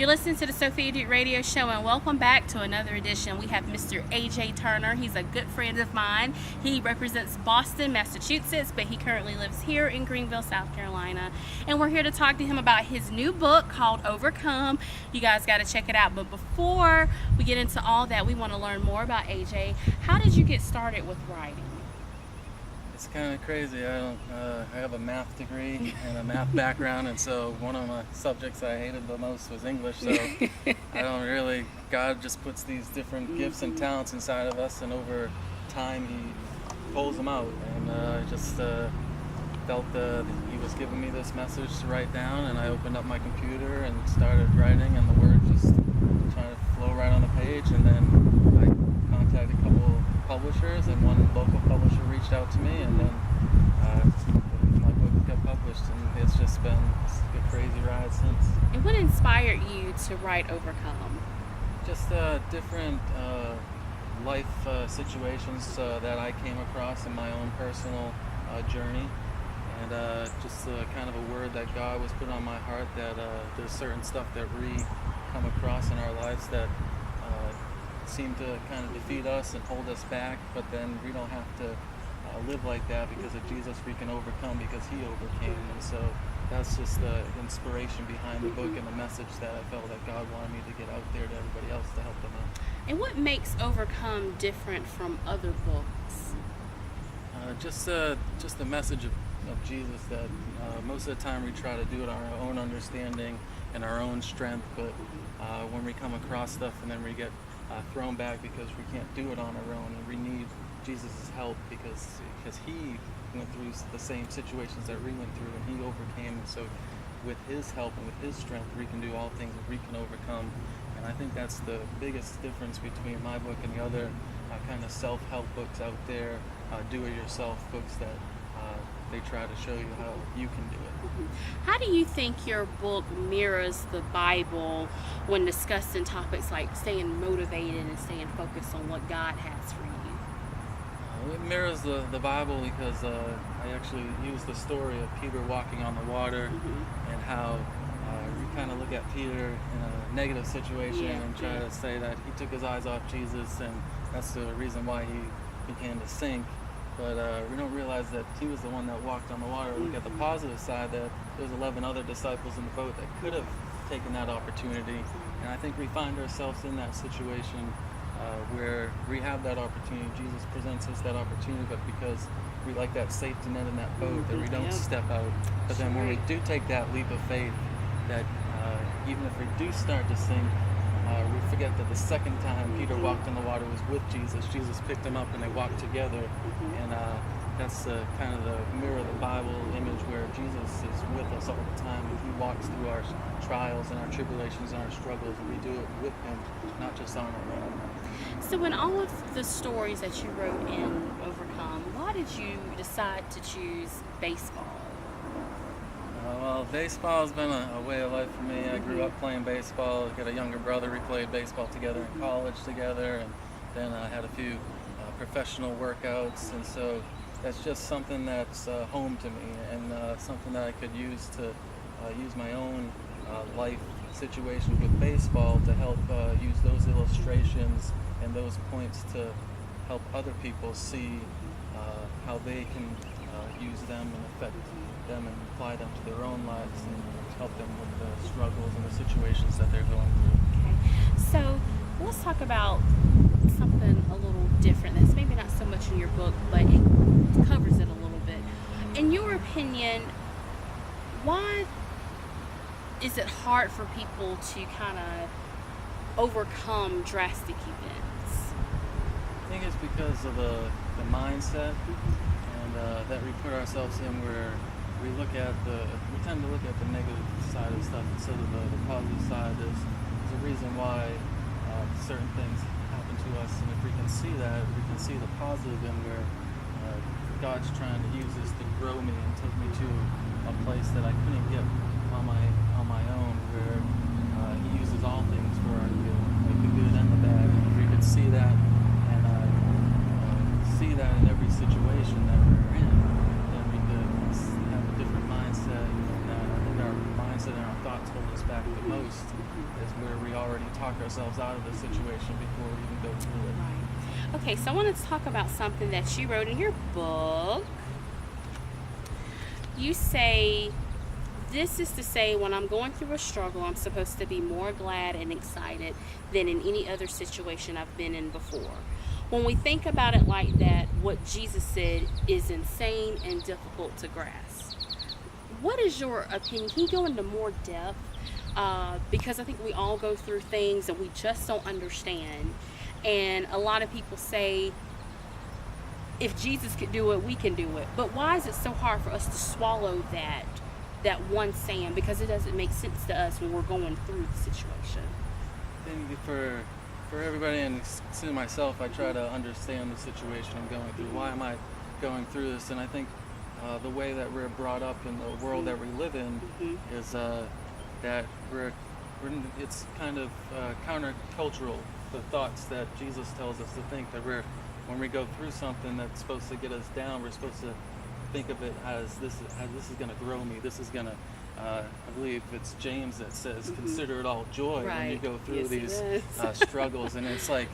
You're listening to the Sophia Duke Radio Show, and welcome back to another edition. We have Mr. A.J. Turner. He's a good friend of mine. He represents Boston, Massachusetts, but he currently lives here in Greenville, South Carolina. And we're here to talk to him about his new book called Overcome. You guys got to check it out. But before we get into all that, we want to learn more about A.J. How did you get started with writing? It's kind of crazy. I have a math degree and a math background, and so one of my subjects I hated the most was English. So God just puts these different gifts and talents inside of us, and over time He pulls them out. And I just felt that He was giving me this message to write down, and I opened up my computer and started writing, and the word just trying to flow right on the page. And then I contacted a couple publishers, and one local publisher reached out to me, and then my book got published, and it's just been a crazy ride since. And what inspired you to write Overcome? Just different life situations that I came across in my own personal journey, and just kind of a word that God was put on my heart that there's certain stuff that we come across in our lives that seem to kind of defeat us and hold us back, but then we don't have to live like that. Because of Jesus we can overcome, because He overcame. And so that's just the inspiration behind the book and the message that I felt that God wanted me to get out there to everybody else to help them out. And what makes Overcome different from other books? Just the message of Jesus, that most of the time we try to do it on our own understanding and our own strength, but when we come across stuff and then we get thrown back because we can't do it on our own, and we need Jesus' help because He went through the same situations that we went through, and He overcame. And so with His help and with His strength, we can do all things that we can overcome. And I think that's the biggest difference between my book and the other kind of self-help books out there, do-it-yourself books that they try to show you how you can do it. How do you think your book mirrors the Bible when discussing topics like staying motivated and staying focused on what God has for you? It mirrors the Bible because I actually use the story of Peter walking on the water, and how you kind of look at Peter in a negative situation and try to say that he took his eyes off Jesus, and that's the reason why he began to sink. But we don't realize that he was the one that walked on the water. Look at the positive side, that there's 11 other disciples in the boat that could have taken that opportunity. And I think we find ourselves in that situation where we have that opportunity. Jesus presents us that opportunity, but because we like that safety net in that boat, that we don't step out. But then when we do take that leap of faith, that even if we do start to sink, we forget that the second time Peter walked on the water was with Jesus. Jesus picked him up and they walked together. And that's kind of the mirror of the Bible image, where Jesus is with us all the time, and He walks through our trials and our tribulations and our struggles, and we do it with Him, not just on our own. So in all of the stories that you wrote in Overcome, why did you decide to choose baseball? Well, baseball has been a way of life for me. I grew up playing baseball. I got a younger brother. We played baseball together in college together, and then I had a few professional workouts, and so that's just something that's home to me, and something that I could use to use my own life situations with baseball to help use those illustrations and those points to help other people see how they can use them and affect them and apply them to their own lives and help them with the struggles and the situations that they're going through. Okay, so let's talk about something a little different that's maybe not so much in your book, but it covers it a little bit. In your opinion, why is it hard for people to kind of overcome drastic events? I think it's because of the mindset and that we put ourselves in, where we tend to look at the negative side of stuff instead of the positive side. There's a reason why certain things happen to us, and if we can see that, we can see the positive in where God's trying to use this to grow me and take me to a place that I couldn't get on my own, where He uses all things for our good, like the good and the bad. And if we could see that and see that in every situation that we're in, then we could have a different mindset. And I think our mindset and our thoughts hold us back the most, is ourselves out of the situation before we even go through it. Right. Okay, so I want to talk about something that you wrote in your book. You say, this is to say, when I'm going through a struggle, I'm supposed to be more glad and excited than in any other situation I've been in before. When we think about it like that, what Jesus said is insane and difficult to grasp. What is your opinion? Can you go into more depth? Because I think we all go through things and we just don't understand. And a lot of people say, if Jesus could do it, we can do it. But why is it so hard for us to swallow that one saying? Because it doesn't make sense to us when we're going through the situation. I think for everybody and to myself, I try to understand the situation I'm going through. Why am I going through this? And I think the way that we're brought up in the world that we live in is that it's kind of countercultural, the thoughts that Jesus tells us to think, that when we go through something that's supposed to get us down, we're supposed to think of it as this is going to grow me. This is going to, I believe it's James that says, consider it all joy when you go through these struggles. And it's like,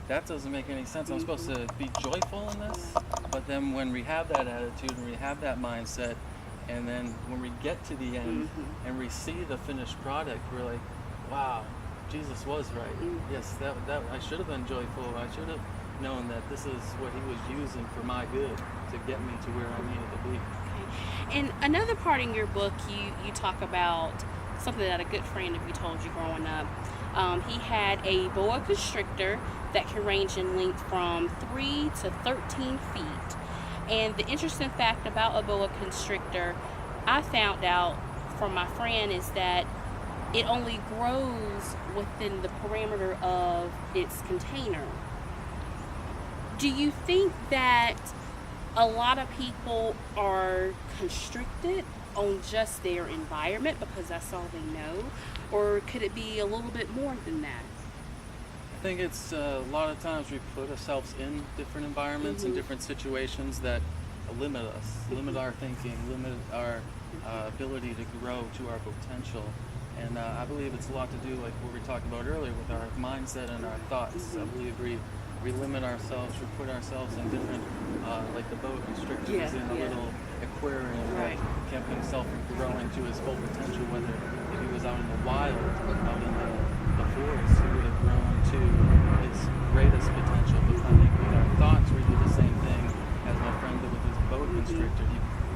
that doesn't make any sense. I'm supposed to be joyful in this. But then when we have that attitude and we have that mindset, and then when we get to the end and we see the finished product, we're like, wow, Jesus was right. Yes, that I should have been joyful. I should have known that this is what he was using for my good to get me to where I needed to be. Okay. And another part in your book, you talk about something that a good friend of you told you growing up. He had a boa constrictor that can range in length from 3 to 13 feet. And the interesting fact about a boa constrictor, I found out from my friend, is that it only grows within the parameter of its container. Do you think that a lot of people are constricted on just their environment because that's all they know? Or could it be a little bit more than that? I think it's a lot of times we put ourselves in different environments and different situations that limit us, limit our thinking, limit our ability to grow to our potential. And I believe it's a lot to do, like what we talked about earlier, with our mindset and our thoughts. I believe we limit ourselves, we put ourselves in different, like the boa constrictor was in a little aquarium that kept himself from growing to his full potential. Whether if he was out in the wild, out in the forest, he would have grown to his greatest potential. But I think with our thoughts, we do the same thing as my friend did with his boa constrictor.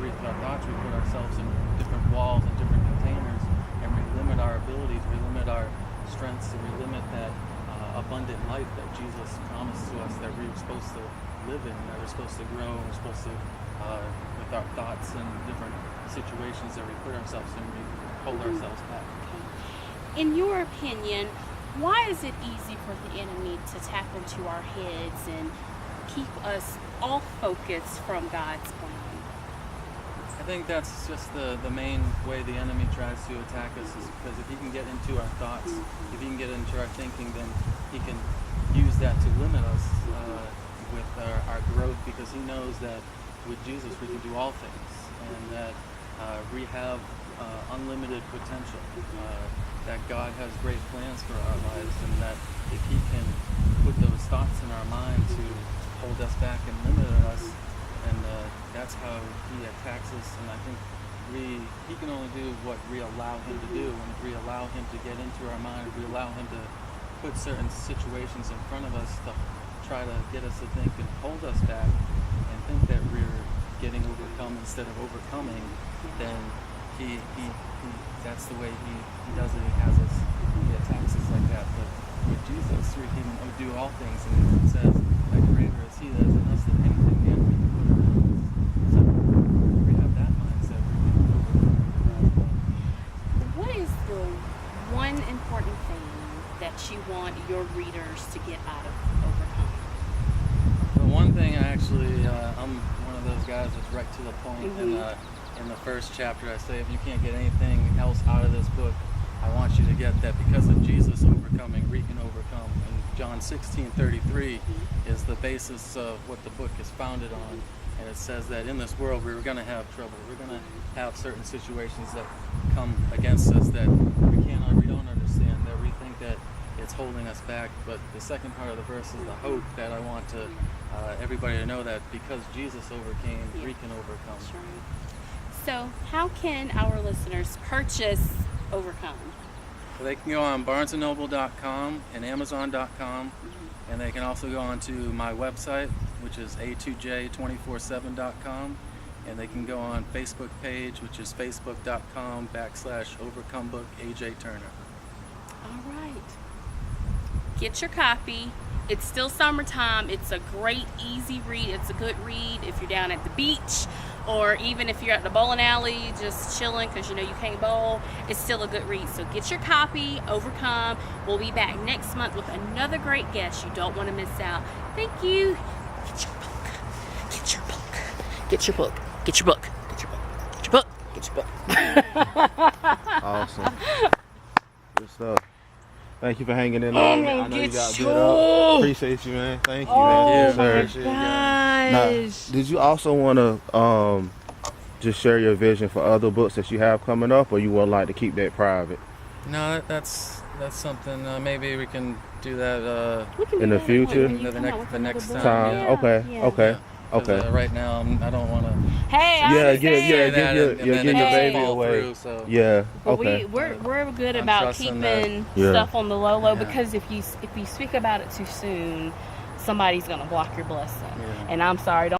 With our thoughts, we put ourselves in different walls and different containers, and we limit our abilities, we limit our strengths, and we limit that abundant life that Jesus promised to us that we were supposed to live in, that we're supposed to grow, and we're supposed to, with our thoughts and different situations that we put ourselves in, we hold ourselves back. In your opinion, why is it easy for the enemy to tap into our heads and keep us off focus from God's plan? I think that's just the main way the enemy tries to attack us, is because if he can get into our thoughts, if he can get into our thinking, then he can use that to limit us with our growth, because he knows that with Jesus we can do all things, and that we have unlimited potential, that God has great plans for our lives, and that if he can put those thoughts in our mind to hold us back and limit us, and that's how he attacks us. And I think he can only do what we allow him to do. And if we allow him to get into our mind, if we allow him to put certain situations in front of us to try to get us to think and hold us back and think that we're getting overcome instead of overcoming, then he that's the way he does it. He has us, he attacks us like that. But with Jesus, we can do all things, and it says that greater is he that is in us than anything the enemy can put around us. So if we have that mindset, we can overcome. What is the one important thing that you want your readers to get out of Overcome? The one thing I'm one of those guys that's right to the point. In the first chapter, I say, if you can't get anything else out of this book, I want you to get that because of Jesus overcoming, we can overcome. And John 16:33 is the basis of what the book is founded on. And it says that in this world we're going to have trouble. We're going to have certain situations that come against us that we don't understand, that we think that it's holding us back. But the second part of the verse is the hope that I want to everybody to know that because Jesus overcame, we can overcome. That's right. So how can our listeners purchase Overcome? So they can go on barnesandnoble.com and amazon.com, and they can also go on to my website, which is a2j247.com, and they can go on Facebook page, which is facebook.com/overcomebook AJ Turner. All right. Get your copy. It's still summertime. It's a great, easy read. It's a good read if you're down at the beach, or even if you're at the bowling alley just chilling because you know you can't bowl. It's still a good read. So get your copy, Overcome. We'll be back next month with another great guest you don't want to miss out. Thank you. Get your book. Get your book. Get your book. Get your book. Get your book. Get your book. Get your book. Awesome. Good stuff. Thank you for hanging in there. I know you got good up. Appreciate you, man. Thank you, man. Oh Sir. my Now, gosh. did you also want to just share your vision for other books that you have coming up, or you would like to keep that private? No, that's something. Maybe we can do that In the future? the next time. Time. Yeah. Okay. Yeah. Okay. 'Cause, Okay. right now, I don't want to. Hey, I Yeah, understand. give that your and then it your just baby fall away. through, so. Yeah. Well, Okay. we're good I'm about trusting keeping that. Yeah. stuff on the low Yeah. because if you speak about it too soon, somebody's gonna block your blessing. Yeah. And I'm sorry, don't.